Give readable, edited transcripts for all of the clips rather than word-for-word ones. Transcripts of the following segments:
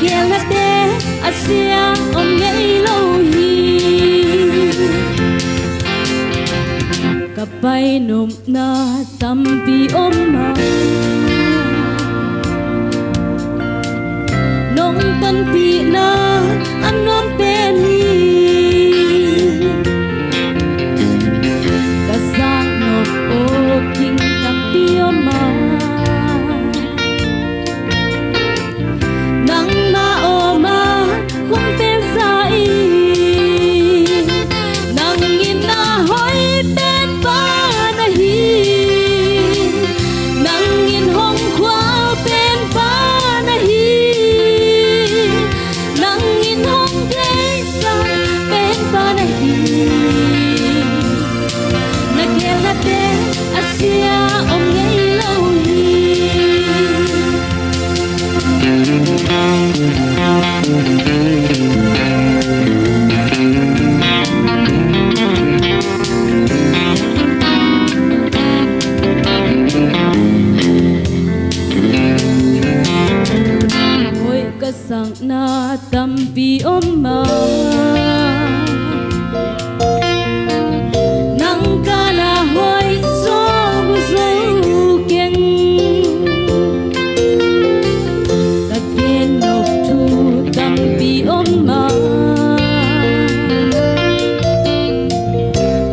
kia là đê Asia ông ngây lâu hi kapay nôm na tampi oma nong tan pi na anom pen hi kasang nop o king kapi oma nang ma oma kung pen sa i nang ina hoy pen pa na hi nang in hong kwa pen pa na hi nang in hong sa pen pa na hi nagelate Asia om ngay lâu hi ôi kasang na tampi oma nang kana hoy so buzo ken kagen nok tu tampi oma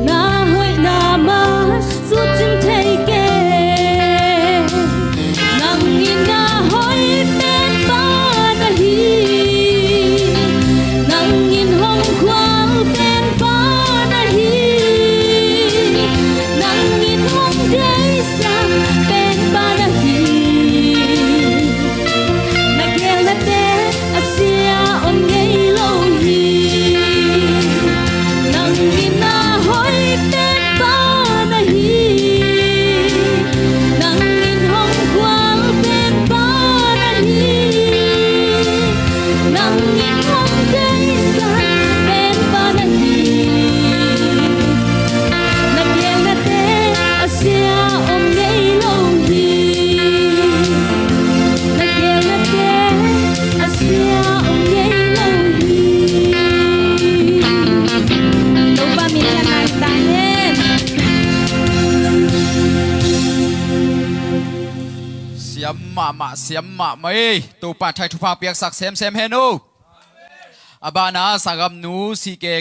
na hoy na ma su chim thei ke nang ina hoy pen pa na hi nang in hong kwang pen pa na hi nang in hong sa pen pa na hi nagelate Asia om ngay lâu hi nang ina hoy pen pa na hi nang in hong kwang pen pa na hi nang in hong sa pen pa na hi nagelate Asia om ngay lâu hi nagelate Asia om ngay lâu hi lupa minsan nagtahin siam ma mai tu pa thai thu pa piak sak sem henu abana sagam nu si ke